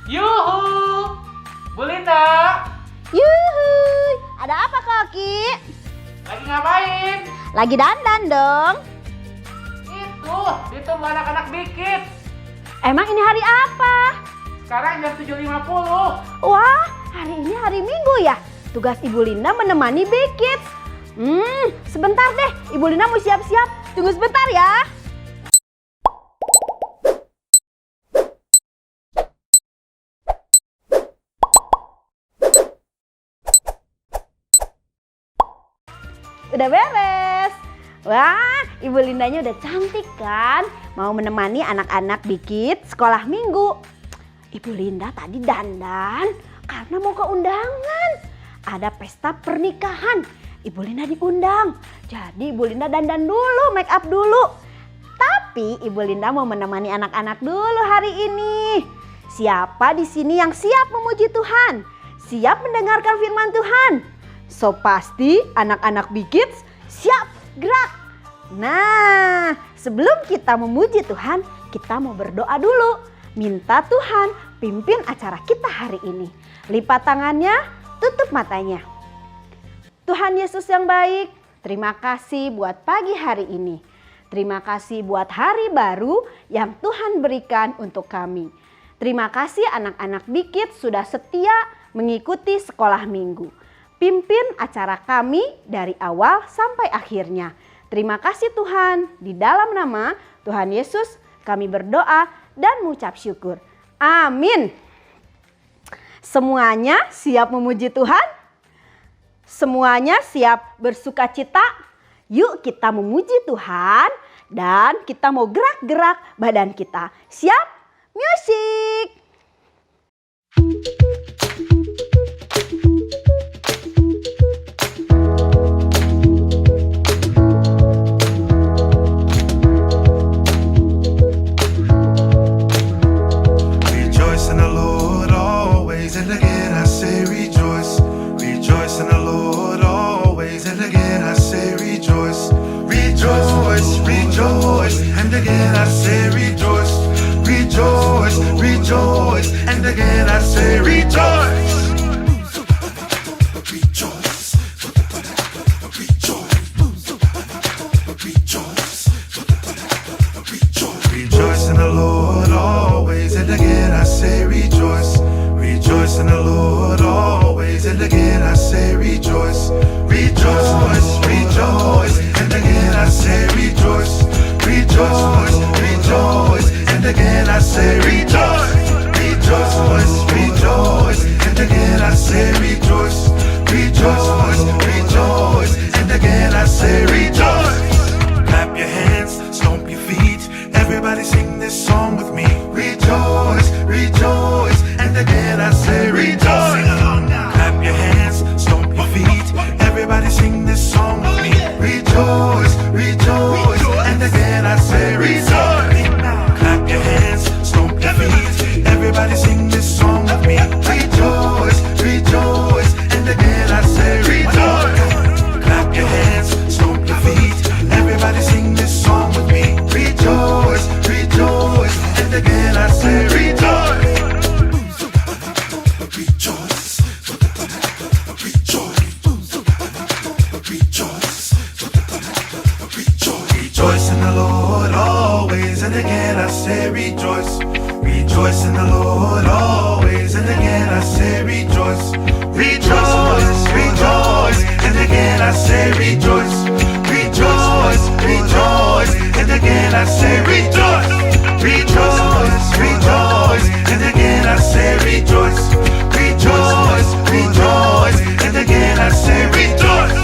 Yuhu, Bu Linda, Yuhuy, ada apa Koki? lagi ngapain? Lagi dandan dong. Itu, ditunggu anak-anak dikit. Emang ini hari apa? Sekarang jam 7.50. Wah, hari ini hari Minggu ya. Tugas Ibu Linda menemani Big Kids. Sebentar deh, Ibu Linda mau siap-siap. Tunggu sebentar ya. Udah beres. Wah, Ibu Lindanya udah cantik kan? Mau menemani anak-anak Big Kids sekolah minggu. Ibu Linda tadi dandan karena mau ke undangan. Ada pesta pernikahan. Ibu Linda diundang. Jadi Ibu Linda dandan dulu, make up dulu. Tapi Ibu Linda mau menemani anak-anak dulu hari ini. Siapa di sini yang siap memuji Tuhan? Siap mendengarkan firman Tuhan? So pasti anak-anak Big Kids siap gerak. Nah, sebelum kita memuji Tuhan, kita mau berdoa dulu. Minta Tuhan pimpin acara kita hari ini. Lipat tangannya, tutup matanya. Tuhan Yesus yang baik, terima kasih buat pagi hari ini. Terima kasih buat hari baru yang Tuhan berikan untuk kami. Terima kasih anak-anak Big Kids sudah setia mengikuti sekolah minggu. Pimpin acara kami dari awal sampai akhirnya. Terima kasih Tuhan, di dalam nama Tuhan Yesus kami berdoa dan mengucap syukur. Amin. Semuanya siap memuji Tuhan? Semuanya siap bersukacita? Yuk kita memuji Tuhan dan kita mau gerak-gerak badan kita. Siap? Musik! And again I say rejoice, rejoice, rejoice. And again I say rejoice. Rejoice, rejoice, rejoice. Rejoice in the Lord always. And again I say rejoice, rejoice in the Lord always. And again I say rejoice, rejoice, rejoice. And again I say rejoice. Rejoice, rejoice, and again I say rejoice. Rejoice, rejoice, and again I say rejoice. Rejoice, rejoice, and again I say rejoice. Clap your hands, stomp your feet. Everybody sing this song with me. Rejoice, rejoice, and again I say rejoice. Clap your hands, stomp your feet. Everybody sing this song with me. Rejoice, rejoice, and again I say rejoice. Clap your hands, stomp your feet. Everybody sing this song with me. Rejoice, rejoice, and again I say rejoice. Clap your hands, stomp your feet. Everybody sing this song with me. Rejoice, rejoice, and again I say rejoice. Rejoice, rejoice, rejoice. Rejoice in the Lord always, and again I say rejoice. Rejoice in the Lord always, and again I say rejoice. Rejoice, rejoice, and again I say rejoice. Rejoice, rejoice, and again I say rejoice. Rejoice, rejoice, and again I say rejoice. Rejoice, rejoice, and again I say rejoice.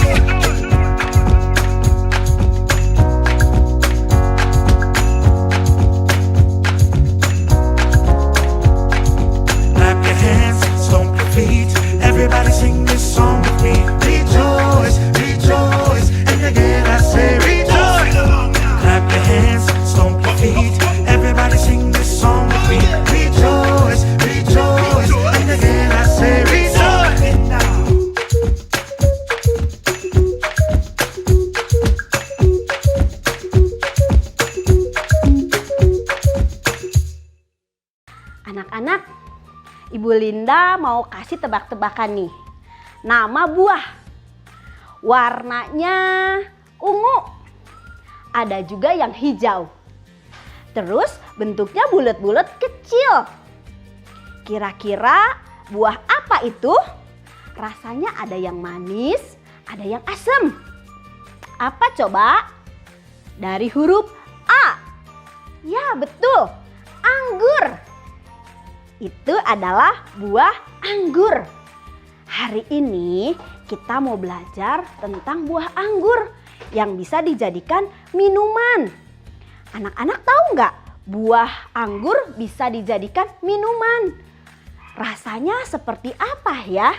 Everybody sing this song with me. Rejoice, rejoice, and again I say rejoice. Clap your hands, stomp your feet. Everybody sing this song with me. Rejoice, rejoice, and again I say rejoice. Anak-anak, Ibu Linda mau kasih tebak-tebakan nih. Nama buah. Warnanya ungu. Ada juga yang hijau. Terus bentuknya bulat-bulat kecil. Kira-kira buah apa itu? Rasanya ada yang manis, ada yang asam. Apa coba? Dari huruf A. Ya, betul. Anggur. Itu adalah buah anggur. Hari ini kita mau belajar tentang buah anggur yang bisa dijadikan minuman. Anak-anak tahu nggak buah anggur bisa dijadikan minuman? Rasanya seperti apa ya?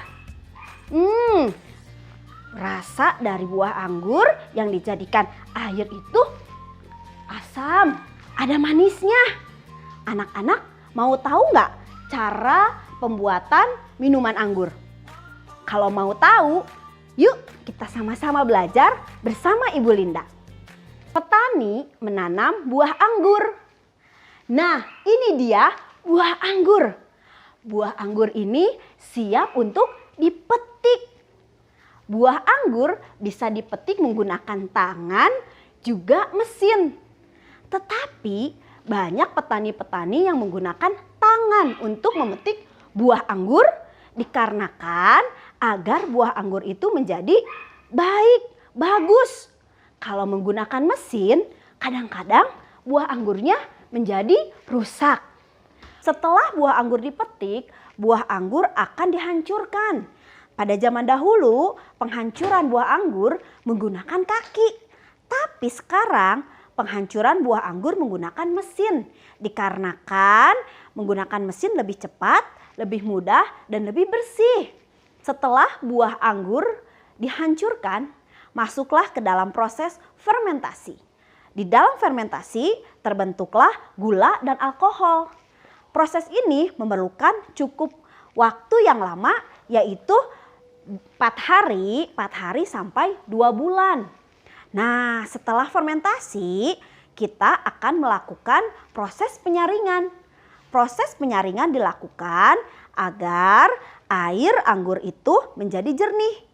Rasa dari buah anggur yang dijadikan air itu asam, ada manisnya. Anak-anak mau tahu nggak cara pembuatan minuman anggur? Kalau mau tahu, yuk kita sama-sama belajar bersama Ibu Linda. Petani menanam buah anggur. Nah, ini dia buah anggur. Buah anggur ini siap untuk dipetik. Buah anggur bisa dipetik menggunakan tangan, juga mesin. Tetapi banyak petani-petani yang menggunakan tangan untuk memetik buah anggur dikarenakan agar buah anggur itu menjadi baik, bagus. Kalau menggunakan mesin, kadang-kadang buah anggurnya menjadi rusak. Setelah buah anggur dipetik, buah anggur akan dihancurkan. Pada zaman dahulu, penghancuran buah anggur menggunakan kaki. Tapi sekarang penghancuran buah anggur menggunakan mesin. Dikarenakan menggunakan mesin lebih cepat, lebih mudah, dan lebih bersih. Setelah buah anggur dihancurkan, masuklah ke dalam proses fermentasi. Di dalam fermentasi terbentuklah gula dan alkohol. Proses ini memerlukan cukup waktu yang lama, yaitu 4 hari sampai 2 bulan. Nah, setelah fermentasi, kita akan melakukan proses penyaringan. Proses penyaringan dilakukan agar air anggur itu menjadi jernih.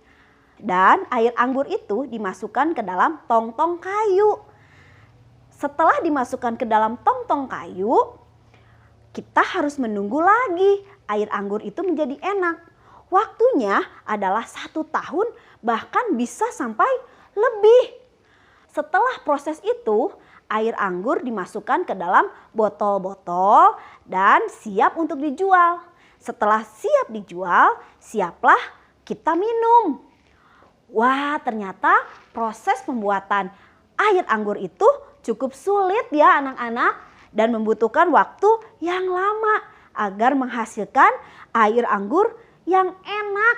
Dan air anggur itu dimasukkan ke dalam tong-tong kayu. Setelah dimasukkan ke dalam tong-tong kayu, kita harus menunggu lagi air anggur itu menjadi enak. Waktunya adalah 1 tahun, bahkan bisa sampai lebih. Setelah proses itu, air anggur dimasukkan ke dalam botol-botol dan siap untuk dijual. Setelah siap dijual, siaplah kita minum. Wah, ternyata proses pembuatan air anggur itu cukup sulit ya anak-anak, dan membutuhkan waktu yang lama agar menghasilkan air anggur yang enak.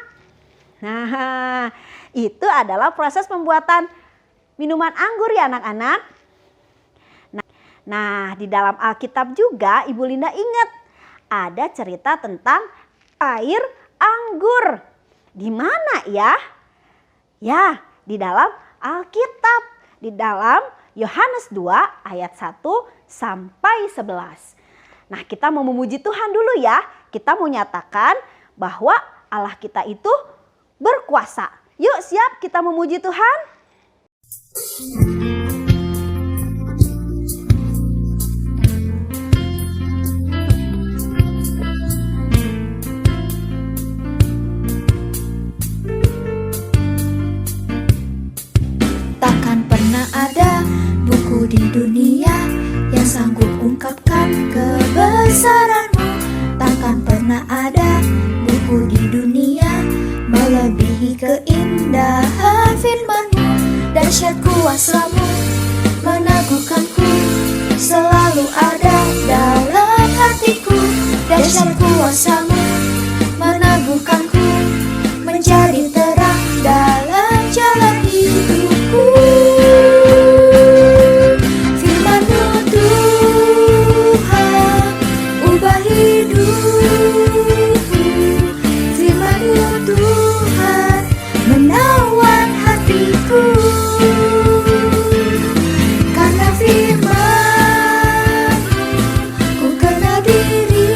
Nah, itu adalah proses pembuatan minuman anggur ya anak-anak. Nah, di dalam Alkitab juga Ibu Linda ingat ada cerita tentang air anggur. Di mana ya? Ya, di dalam Alkitab, di dalam Yohanes 2 ayat 1 sampai 11. Nah, kita mau memuji Tuhan dulu ya. Kita mau nyatakan bahwa Allah kita itu berkuasa. Yuk, siap kita memuji Tuhan? Takkan pernah ada buku di dunia yang sanggup ungkapkan kebesaran-Mu. Takkan pernah ada buku di dunia melebihi keindahan firman-Mu. Dahsyat kuasa-Mu meneguhkanku, selalu ada dalam hatiku. Dahsyat kuasa-Mu meneguhkanku, menjadi terang dalam jalan hidupku. Firman-Mu Tuhan ubah hidupku. Firman-Mu Tuhan menawan hatiku. Karena firman-Mu ku kenal dirimu.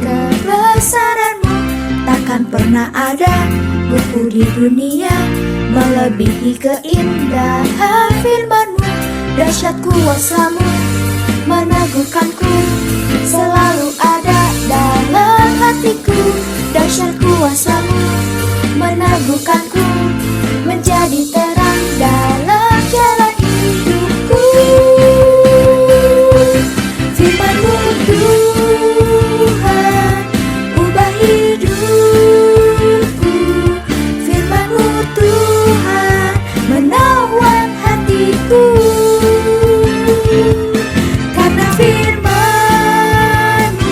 kebesaran-Mu. Takkan pernah ada buku di dunia melebihi keindahan firman-Mu. Dahsyat kuasa-Mu meneguhkanku, selalu ada dalam hatiku. Dahsyat kuasa-Mu meneguhkanku, menjadi terang dalam jalan hidupku. Firman-Mu Tuhan, ubah hidupku. Firman-Mu Tuhan, menawan hatiku. Karena firman-Mu,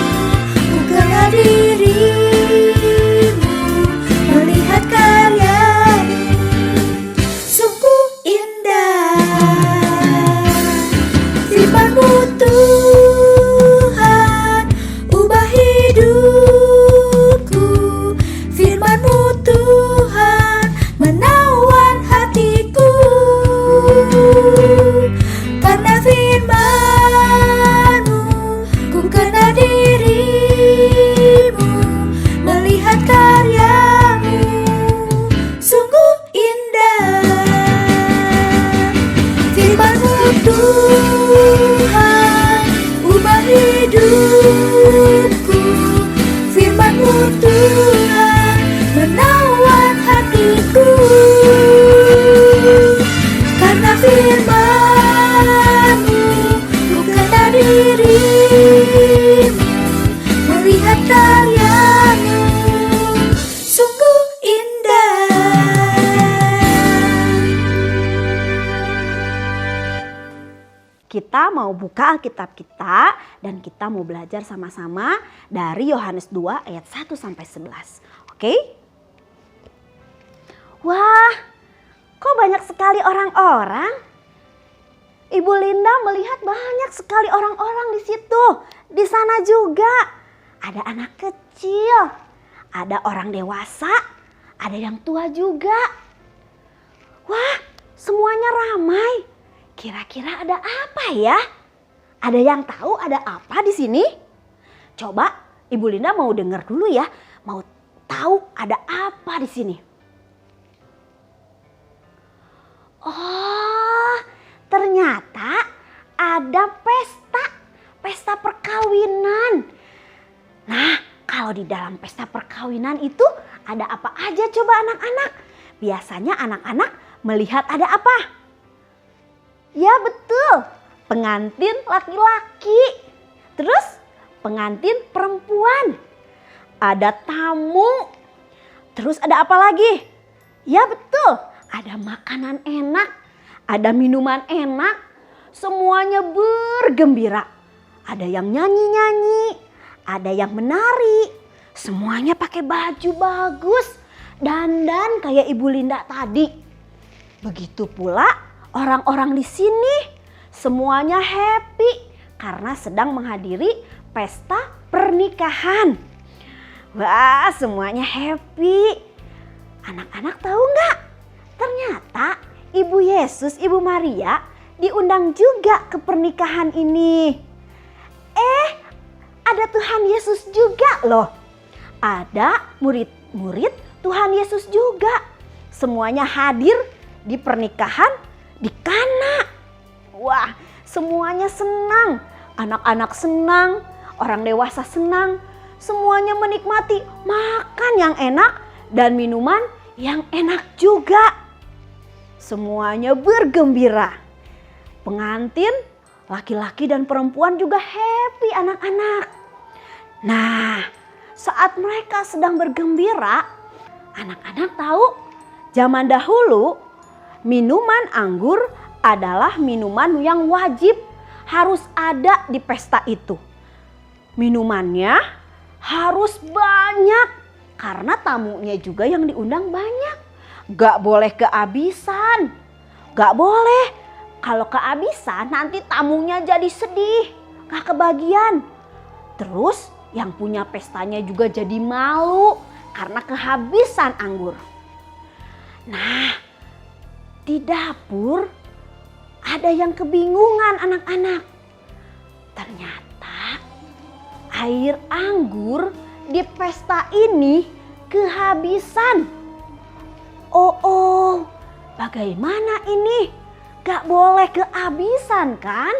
ku kenal diri-Mu, melihat karya-Mu, sungguh indah. Firman-Mu Tuhan, ubah hidupku. Firman-Mu Tuhan, menawan hatiku. Karena firman-Mu, ku kenal diri-Mu, melihat karya-Mu, sungguh indah. Firman-Mu Tuhan, ubah hidupku. Firman-Mu Tuhan, menawan hatiku. Karena firman-Mu, ku kenal diri-Mu, melihat karya-Mu, sungguh indah. Kita mau buka Alkitab kita dan kita mau belajar sama-sama dari Yohanes 2 ayat 1 sampai 11. Oke? Wah, kok banyak sekali orang-orang? Ibu Linda melihat banyak sekali orang-orang di situ. Di sana juga ada anak kecil, ada orang dewasa, ada yang tua juga. Wah, semuanya ramai. Kira-kira ada apa ya? Ada yang tahu ada apa di sini? Coba Ibu Linda mau dengar dulu ya. Mau tahu ada apa di sini? Oh, ternyata ada pesta perkawinan. Nah, kalau di dalam pesta perkawinan itu ada apa aja coba anak-anak? Biasanya anak-anak melihat ada apa? Ya betul, pengantin laki-laki. Terus pengantin perempuan. Ada tamu. Terus ada apa lagi? Ya betul, ada makanan enak, ada minuman enak. Semuanya bergembira. Ada yang nyanyi-nyanyi, ada yang menari. Semuanya pakai baju bagus, dandan kayak Ibu Linda tadi. Begitu pula orang-orang di sini semuanya happy karena sedang menghadiri pesta pernikahan. Wah, semuanya happy. Anak-anak tahu nggak? Ternyata Ibu Yesus, Ibu Maria diundang juga ke pernikahan ini. Ada Tuhan Yesus juga loh. Ada murid-murid Tuhan Yesus juga. Semuanya hadir di pernikahan di Kana. Wah, semuanya senang. Anak-anak senang, orang dewasa senang. Semuanya menikmati makan yang enak dan minuman yang enak juga. Semuanya bergembira. Pengantin, laki-laki dan perempuan juga happy anak-anak. Nah, saat mereka sedang bergembira, anak-anak tahu zaman dahulu minuman anggur adalah minuman yang wajib harus ada di pesta itu. Minumannya harus banyak karena tamunya juga yang diundang banyak. Gak boleh kehabisan. Gak boleh. Kalau kehabisan nanti tamunya jadi sedih. Gak kebagian. Terus yang punya pestanya juga jadi malu karena kehabisan anggur. Nah, di dapur ada yang kebingungan anak-anak. Ternyata air anggur di pesta ini kehabisan. Oh, bagaimana ini? Gak boleh kehabisan kan?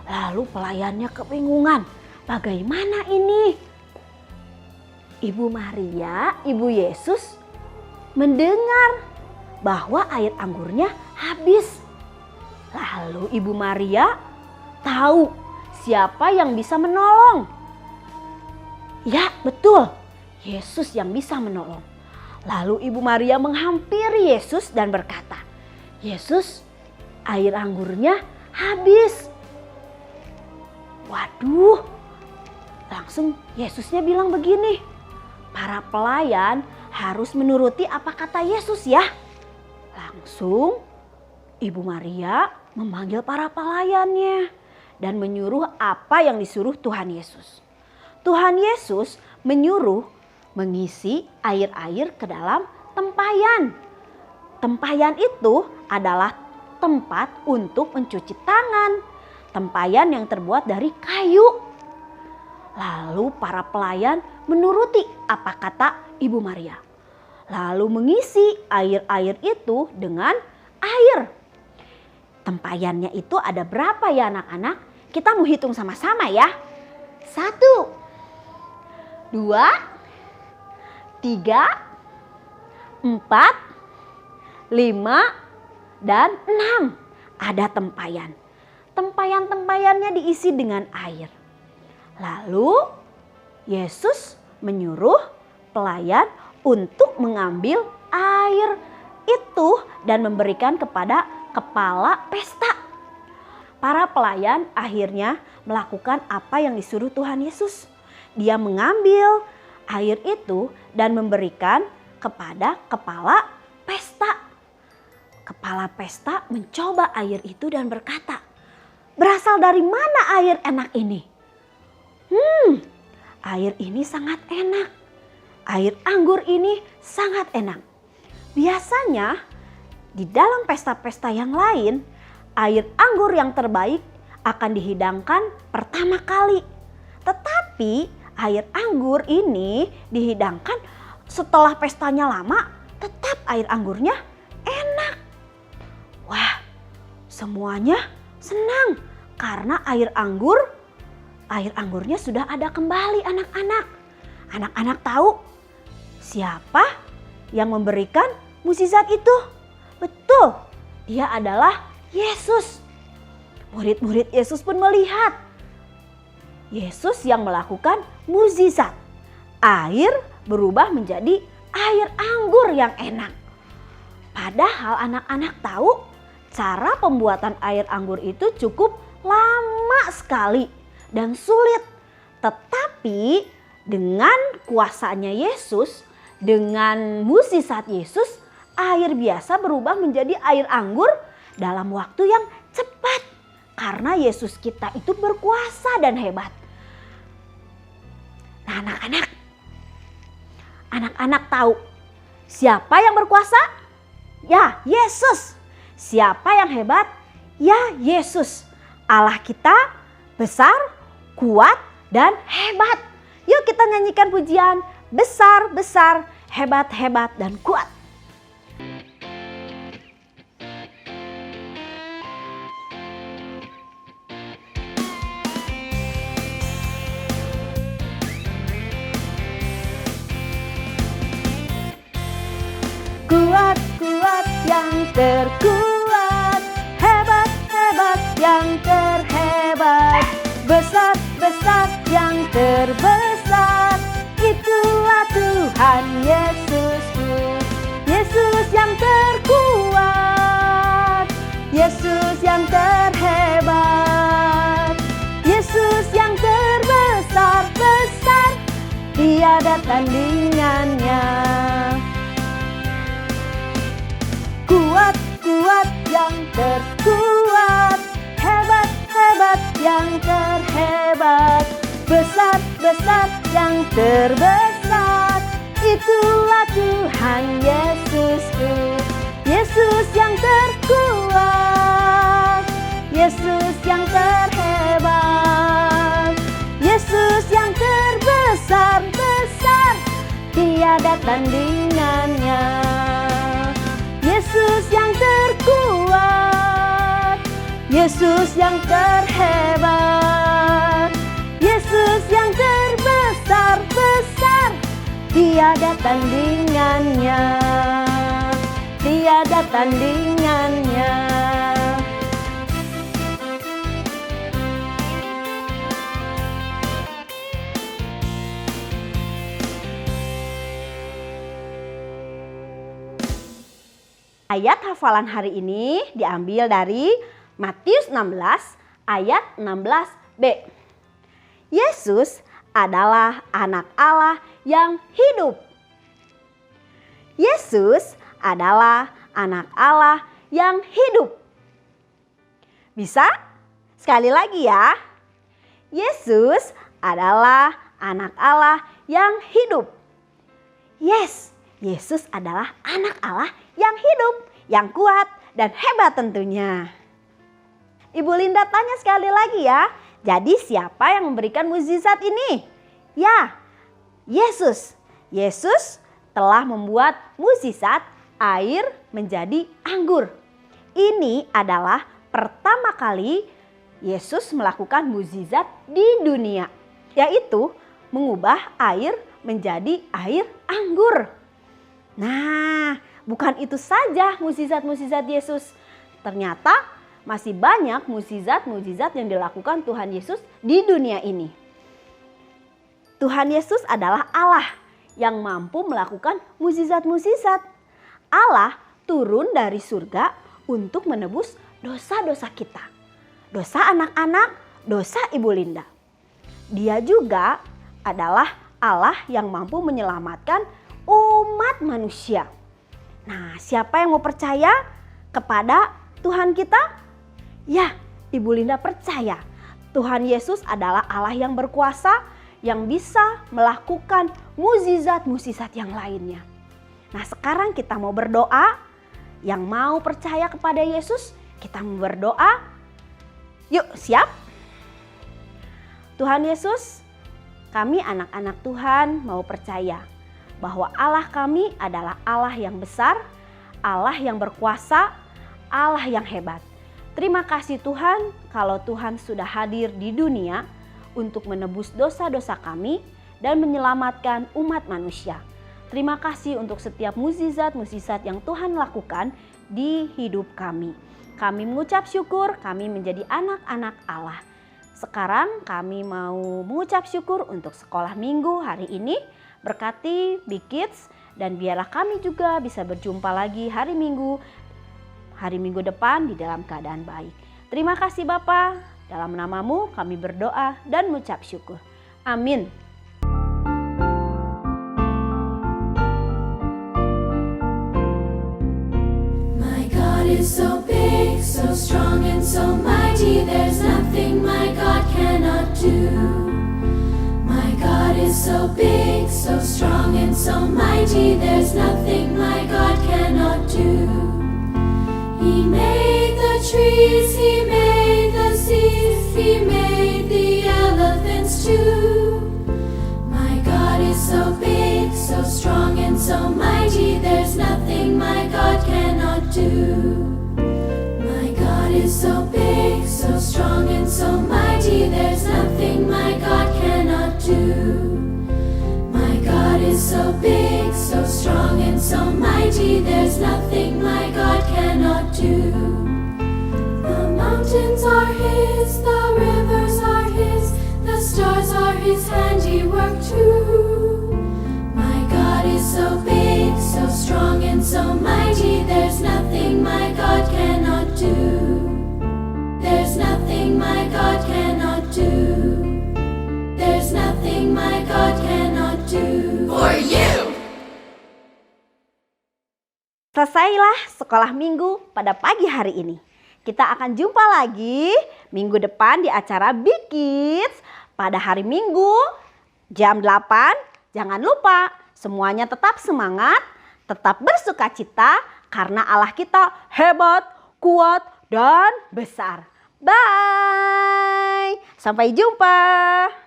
Lalu pelayannya kebingungan, bagaimana ini? Ibu Maria, Ibu Yesus mendengar bahwa air anggurnya habis. Lalu Ibu Maria tahu siapa yang bisa menolong. Ya, betul, Yesus yang bisa menolong. Lalu Ibu Maria menghampiri Yesus dan berkata, "Yesus, air anggurnya habis." Waduh, langsung Yesusnya bilang begini, "Para pelayan harus menuruti apa kata Yesus ya." Langsung Ibu Maria memanggil para pelayannya dan menyuruh apa yang disuruh Tuhan Yesus. Tuhan Yesus menyuruh mengisi air-air ke dalam tempayan. Tempayan itu adalah tempat untuk mencuci tangan. Tempayan yang terbuat dari kayu. Lalu para pelayan menuruti apa kata Ibu Maria. Lalu mengisi air-air itu dengan air. Tempayannya itu ada berapa ya anak-anak? Kita mau hitung sama-sama ya. 1, 2, 3, 4, 5, dan 6. Ada tempayan. Tempayan-tempayannya diisi dengan air. Lalu Yesus menyuruh pelayan untuk mengambil air itu dan memberikan kepada kepala pesta. Para pelayan akhirnya melakukan apa yang disuruh Tuhan Yesus. Dia mengambil air itu dan memberikan kepada kepala pesta. Kepala pesta mencoba air itu dan berkata, "Berasal dari mana air enak ini?" Air ini sangat enak. Air anggur ini sangat enak. Biasanya di dalam pesta-pesta yang lain, air anggur yang terbaik akan dihidangkan pertama kali. Tetapi air anggur ini dihidangkan setelah pestanya lama, tetap air anggurnya enak. Wah, semuanya senang karena air anggurnya sudah ada kembali anak-anak. Anak-anak tahu siapa yang memberikan mukjizat itu? Betul, dia adalah Yesus. Murid-murid Yesus pun melihat Yesus yang melakukan mukjizat. Air berubah menjadi air anggur yang enak. Padahal anak-anak tahu cara pembuatan air anggur itu cukup lama sekali dan sulit. Tetapi dengan kuasanya Yesus, dengan mukjizat Yesus, air biasa berubah menjadi air anggur dalam waktu yang cepat. Karena Yesus kita itu berkuasa dan hebat. Nah anak-anak tahu siapa yang berkuasa? Ya, Yesus. Siapa yang hebat? Ya, Yesus. Allah kita besar, kuat, dan hebat. Yuk kita nyanyikan pujian besar, besar, hebat, hebat, dan kuat. Kuat, kuat yang terkuat, hebat, hebat yang terhebat, besar, besar yang terbesar, itulah Tuhan Yesusku. Yesus yang terkuat, Yesus yang terhebat, Yesus yang terbesar, besar, tiada tandingannya. Kuat, kuat yang terkuat, hebat, hebat yang terhebat, besar, besar yang terbesar, itulah Tuhan Yesusku. Yesus yang terkuat, Yesus yang terhebat, Yesus tiada tandingannya. Yesus yang terkuat, Yesus yang terhebat, Yesus yang terbesar-besar, tiada tandingannya, tiada tandingannya. Ayat hafalan hari ini diambil dari Matius 16 ayat 16b. Yesus adalah anak Allah yang hidup. Yesus adalah anak Allah yang hidup. Bisa? Sekali lagi ya. Yesus adalah anak Allah yang hidup. Yes, Yesus adalah anak Allah yang hidup, yang kuat dan hebat tentunya. Ibu Linda tanya sekali lagi ya. Jadi siapa yang memberikan mukjizat ini? Ya, Yesus. Yesus telah membuat mukjizat air menjadi anggur. Ini adalah pertama kali Yesus melakukan mukjizat di dunia, yaitu mengubah air menjadi air anggur. Nah, bukan itu saja mukjizat-mukjizat Yesus. Ternyata masih banyak mukjizat-mukjizat yang dilakukan Tuhan Yesus di dunia ini. Tuhan Yesus adalah Allah yang mampu melakukan mukjizat-mukjizat. Allah turun dari surga untuk menebus dosa-dosa kita. Dosa anak-anak, dosa Ibu Linda. Dia juga adalah Allah yang mampu menyelamatkan umat manusia. Nah, siapa yang mau percaya kepada Tuhan kita? Ya, Ibu Linda percaya Tuhan Yesus adalah Allah yang berkuasa, yang bisa melakukan mukjizat-mukjizat yang lainnya. Nah, sekarang kita mau berdoa. Yang mau percaya kepada Yesus, kita mau berdoa. Yuk, siap? Tuhan Yesus, kami anak-anak Tuhan mau percaya bahwa Allah kami adalah Allah yang besar, Allah yang berkuasa, Allah yang hebat. Terima kasih Tuhan kalau Tuhan sudah hadir di dunia untuk menebus dosa-dosa kami dan menyelamatkan umat manusia. Terima kasih untuk setiap mukjizat-mukjizat yang Tuhan lakukan di hidup kami. Kami mengucap syukur kami menjadi anak-anak Allah. Sekarang kami mau mengucap syukur untuk sekolah minggu hari ini. Berkati Big Kids dan biarlah kami juga bisa berjumpa lagi hari Minggu depan di dalam keadaan baik. Terima kasih Bapa, dalam namamu kami berdoa dan mengucap syukur. Amin. My God is so big, so strong and so mighty, there's nothing my God cannot do. My God is so big, so strong and so mighty, there's nothing my God cannot do. He made the trees, He made the seas, He made the elephants too. My God is so big, so strong and so mighty, there's nothing my God cannot do. My God is so big, so strong and so mighty, there's nothing my God cannot do. My God is so big, so strong and so mighty, there's nothing my God cannot do. The mountains are His, the rivers are His, the stars are His handiwork too. My God is so big, so strong and so mighty, there's nothing my God cannot do. There's nothing my God cannot do. There's nothing my God cannot do. For you! Selesailah sekolah minggu pada pagi hari ini. Kita akan jumpa lagi minggu depan di acara Big Kids pada hari Minggu jam 8. Jangan lupa semuanya tetap semangat, tetap bersuka cita karena Allah kita hebat, kuat, dan besar. Bye! Sampai jumpa!